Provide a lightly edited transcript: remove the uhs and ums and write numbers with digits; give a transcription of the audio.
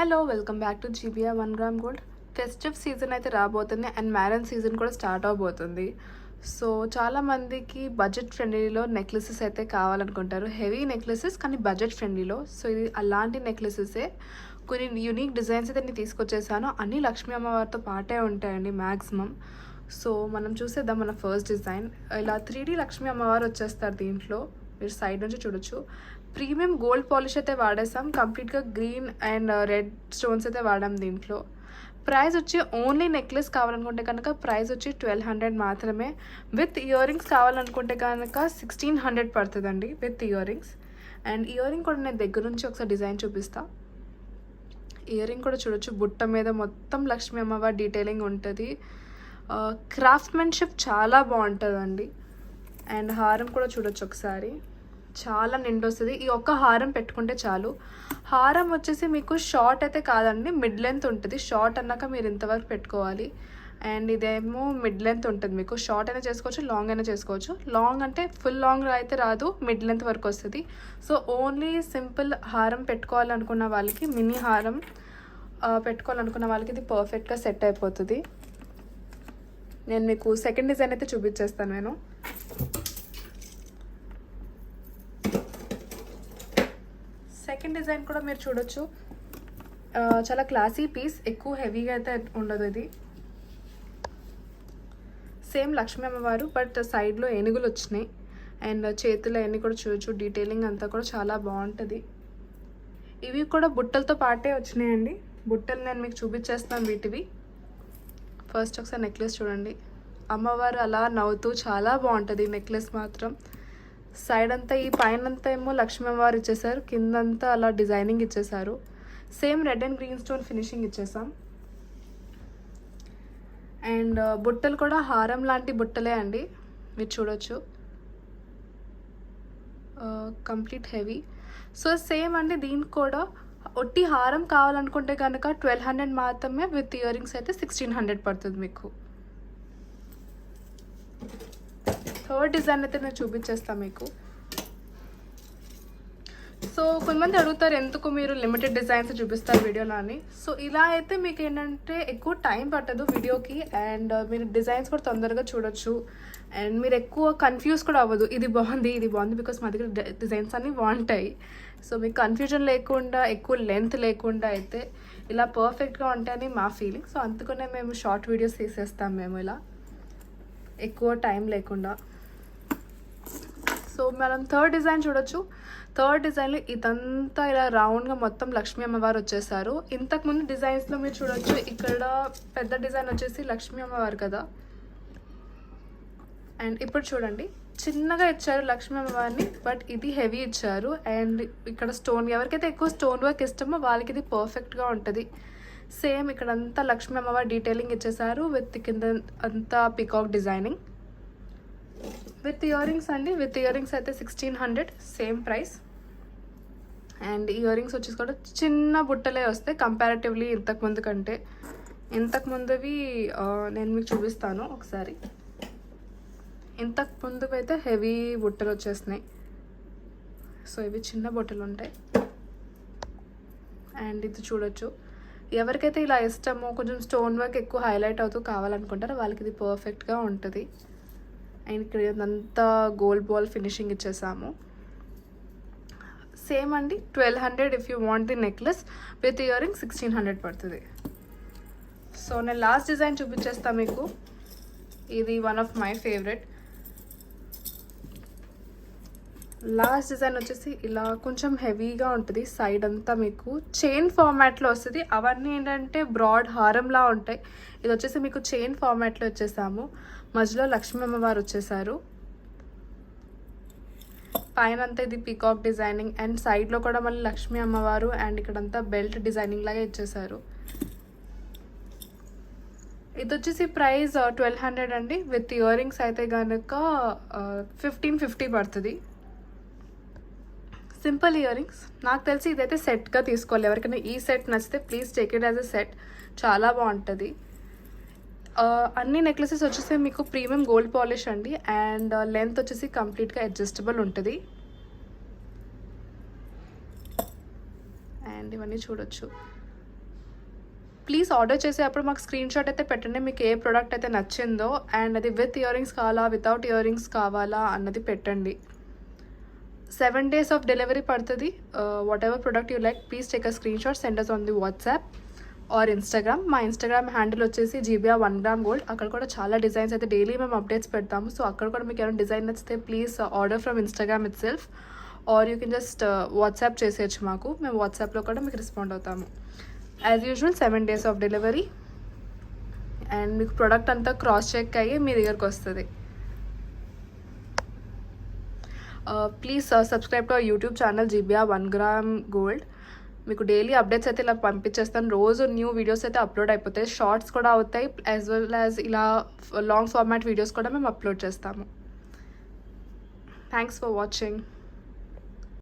Hello welcome back to GBR 1 gram gold. Festive season అయితే రాబోతుంది and marriage season కూడా start అవబోతుంది. So చాలామందికి బడ్జెట్ ఫ్రెండ్లీలో నెక్లెసెస్ అయితే కావాలనుకుంటారు, హెవీ నెక్లెసెస్ కానీ బడ్జెట్ ఫ్రెండ్లీలో. సో ఇది అలాంటి నెక్లెసెసే. కొన్ని యూనిక్ డిజైన్స్ అయితే నేను తీసుకొచ్చేసాను. అన్నీ లక్ష్మీ అమ్మవారితో పాటే ఉంటాయండి మ్యాక్సిమం. సో మనం చూసేద్దాం మన ఫస్ట్ డిజైన్. ఇలా 3D లక్ష్మీ అమ్మవారు వచ్చేస్తారు దీంట్లో. మీరు సైడ్ నుంచి చూడొచ్చు. ప్రీమియం గోల్డ్ పాలిష్ అయితే వాడేసాం. కంప్లీట్గా గ్రీన్ అండ్ రెడ్ స్టోన్స్ అయితే వాడాం దీంట్లో. ప్రైస్ వచ్చి ఓన్లీ నెక్లెస్ కావాలనుకుంటే కనుక ప్రైస్ వచ్చి 1200 మాత్రమే. విత్ ఇయర్ రింగ్స్ కావాలనుకుంటే కనుక 1600 పడుతుందండి with ear rings. And ear ring కూడా నేను దగ్గర నుంచి ఒకసారి డిజైన్ చూపిస్తా. ఇయర్ రింగ్ కూడా చూడొచ్చు. బుట్ట మీద మొత్తం లక్ష్మీ అమ్మవారి డీటెయిలింగ్ ఉంటుంది. క్రాఫ్ట్మెన్షిప్ చాలా బాగుంటుందండి. అండ్ హారం కూడా చూడొచ్చు ఒకసారి, చాలా నిండు వస్తుంది. ఈ ఒక్క హారం పెట్టుకుంటే చాలు. హారం వచ్చేసి మీకు షార్ట్ అయితే కాదండి, మిడ్ లెంత్ ఉంటుంది. షార్ట్ అన్నాక మీరు ఇంతవరకు పెట్టుకోవాలి. అండ్ ఇదేమో మిడ్ లెంత్ ఉంటుంది. మీకు షార్ట్ అయినా చేసుకోవచ్చు, లాంగ్ అయినా చేసుకోవచ్చు. లాంగ్ అంటే ఫుల్ లాంగ్ అయితే రాదు, మిడ్ లెంత్ వరకు వస్తుంది. సో ఓన్లీ సింపుల్ హారం పెట్టుకోవాలనుకున్న వాళ్ళకి, మినీ హారం పెట్టుకోవాలనుకున్న వాళ్ళకి ఇది పర్ఫెక్ట్గా సెట్ అయిపోతుంది. నేను మీకు సెకండ్ డిజైన్ అయితే చూపించేస్తాను. నేను సెకండ్ డిజైన్ కూడా మీరు చూడొచ్చు. చాలా క్లాసీ పీస్, ఎక్కువ హెవీగా అయితే ఉండదు. ఇది సేమ్ లక్ష్మీ అమ్మవారు బట్ సైడ్లో ఏనుగులు వచ్చినాయి. అండ్ చేతులు అన్నీ కూడా చూడొచ్చు. డీటెయిలింగ్ అంతా కూడా చాలా బాగుంటుంది. ఇవి కూడా బుట్టలతో పాటే వచ్చినాయండి. బుట్టలు నేను మీకు చూపించేస్తాను వీటివి. ఫస్ట్ ఒకసారి నెక్లెస్ చూడండి. అమ్మవారు అలా నవ్వుతూ చాలా బాగుంటుంది నెక్లెస్ మాత్రం. సైడ్ అంతా ఈ పైన అంతా ఏమో లక్ష్మీ అమ్మవారు ఇచ్చేసారు, కిందంతా అలా డిజైనింగ్ ఇచ్చేసారు. Same red and green stone finishing ఇచ్చేసాం. అండ్ బుట్టలు కూడా హారం లాంటి బుట్టలే అండి, మీరు చూడొచ్చు. Complete heavy. సో సేమ్ అండి దీనికి కూడా ఒట్టి హారం కావాలనుకుంటే కనుక 1200 మాత్రమే. విత్ ఇయర్ రింగ్స్ అయితే 1600 పడుతుంది మీకు. థర్డ్ డిజైన్ అయితే నేను చూపించేస్తాను మీకు. సో కొంతమంది అడుగుతారు ఎందుకు మీరు లిమిటెడ్ డిజైన్స్ చూపిస్తారు వీడియోలో అని. సో ఇలా అయితే మీకు ఏంటంటే ఎక్కువ టైం పట్టదు వీడియోకి. అండ్ మీరు డిజైన్స్ కూడా తొందరగా చూడొచ్చు. అండ్ మీరు ఎక్కువ కన్ఫ్యూజ్ కూడా అవ్వదు, ఇది బాగుంది ఇది బాగుంది, బికాస్ మా దగ్గర డిజైన్స్ అన్నీ బాగుంటాయి. సో మీకు కన్ఫ్యూజన్ లేకుండా, ఎక్కువ లెంత్ లేకుండా అయితే ఇలా పర్ఫెక్ట్గా ఉంటాయని మా ఫీలింగ్. సో అందుకనే మేము షార్ట్ వీడియోస్ తీసేస్తాం మేము ఇలా, ఎక్కువ టైం లేకుండా. సో మనం థర్డ్ డిజైన్ చూడొచ్చు. థర్డ్ డిజైన్లో ఇదంతా ఇలా రౌండ్గా మొత్తం లక్ష్మీ అమ్మవారు వచ్చేసారు. ఇంతకుముందు డిజైన్స్లో మీరు చూడొచ్చు, ఇక్కడ పెద్ద డిజైన్ వచ్చేసి లక్ష్మీ అమ్మవారు కదా. అండ్ ఇప్పుడు చూడండి, చిన్నగా ఇచ్చారు లక్ష్మీ అమ్మవారిని, బట్ ఇది హెవీ ఇచ్చారు. అండ్ ఇక్కడ స్టోన్, ఎవరికైతే ఎక్కువ స్టోన్ వర్క్ ఇష్టమో వాళ్ళకి ఇది పర్ఫెక్ట్గా ఉంటుంది. సేమ్ ఇక్కడ అంతా లక్ష్మీ అమ్మవారి డీటెయిలింగ్ ఇచ్చేసారు. విత్ కింద అంతా peacock designing. With ear rings అండి, విత్ ఇయర్ రింగ్స్ అయితే 1600 same price. And ear rings వచ్చేసి కూడా చిన్న బుట్టలే వస్తాయి కంపారిటివ్లీ ఇంతకుముందు కంటే. ఇంతకుముందువి నేను మీకు చూపిస్తాను ఒకసారి. ఇంతకుముందువి అయితే హెవీ బుట్టలు వచ్చేసినాయి. సో ఇవి చిన్న బుట్టలు ఉంటాయి. అండ్ ఇది చూడొచ్చు, ఎవరికైతే ఇలా ఇష్టమో, కొంచెం స్టోన్ వర్క్ ఎక్కువ హైలైట్ అవుతూ కావాలనుకుంటారో వాళ్ళకి ఇది పర్ఫెక్ట్గా ఉంటుంది. అండ్ ఇక్కడ ఇదంతా గోల్డ్ బాల్ ఫినిషింగ్ ఇచ్చేసాము. సేమ్ అండి 1200 if you want the necklace. With ear ring 1600 పడుతుంది. సో నేను లాస్ట్ డిజైన్ చూపించేస్తాను మీకు. ఇది one of my favourite. Last design వచ్చేసి ఇలా కొంచెం హెవీగా ఉంటుంది. సైడ్ అంతా మీకు చైన్ ఫార్మాట్లో వస్తుంది. అవన్నీ ఏంటంటే బ్రాడ్ హారంలా ఉంటాయి. ఇది వచ్చేసి మీకు చైన్ ఫార్మాట్లో వచ్చేసాము. మధ్యలో లక్ష్మీ అమ్మవారు వచ్చేసారు. పైన అంతా ఇది పీకాక్ డిజైనింగ్. అండ్ సైడ్లో కూడా మళ్ళీ లక్ష్మీ అమ్మవారు. అండ్ ఇక్కడంతా బెల్ట్ డిజైనింగ్ లాగా ఇచ్చేసారు. ఇది వచ్చేసి ప్రైస్ 1200 అండి. విత్ ఇయర్ రింగ్స్ అయితే కనుక 1550 పడుతుంది. Simple ear rings. నాకు తెలిసి ఇదైతే సెట్గా తీసుకోవాలి. ఎవరికైనా ఈ సెట్ నచ్చితే please take it as a set, చాలా బాగుంటుంది. అన్ని నెక్లెసెస్ వచ్చేసి మీకు ప్రీమియం గోల్డ్ పాలిష్ అండి. అండ్ లెంత్ వచ్చేసి కంప్లీట్గా అడ్జస్టబుల్ ఉంటుంది. అండ్ ఇవన్నీ చూడొచ్చు. ప్లీజ్ ఆర్డర్ చేసేటప్పుడు మాకు స్క్రీన్ షాట్ అయితే పెట్టండి, మీకు ఏ ప్రోడక్ట్ అయితే నచ్చిందో, అండ్ అది విత్ ఇయర్ రింగ్స్ కావాలా వితౌట్ ఇయర్ రింగ్స్ కావాలా అన్నది పెట్టండి. 7 days of delivery పడుతుంది. Whatever product you like please take a screenshot, send us on the WhatsApp or Instagram. మా ఇన్స్టాగ్రామ్ హ్యాండిల్ వచ్చేసి GBR 1 gram gold. అక్కడ కూడా చాలా డిజైన్స్ అయితే డైలీ మేము అప్డేట్స్ పెడతాము. సో అక్కడ కూడా మీకు ఏమైనా డిజైన్ నచ్చితే please order from Instagram itself, or you can just WhatsApp చేసేయచ్చు మాకు, మేము వాట్సాప్లో కూడా మీకు రెస్పాండ్ అవుతాము. As usual 7 days of delivery, and మీకు ప్రోడక్ట్ అంతా క్రాస్ చెక్ అయ్యి మీ దగ్గరకు వస్తుంది. Please subscribe to our YouTube channel GBR 1 gram gold. మీకు డైలీ అప్డేట్స్ అయితే ఇలా పంపించేస్తాను. రోజు న్యూ వీడియోస్ అయితే అప్లోడ్ అయిపోతాయి, షార్ట్స్ కూడా అవుతాయి, యాజ్ వెల్ యాజ్ ఇలా లాంగ్ ఫార్మాట్ వీడియోస్ కూడా మేము అప్లోడ్ చేస్తాము. Thanks for watching.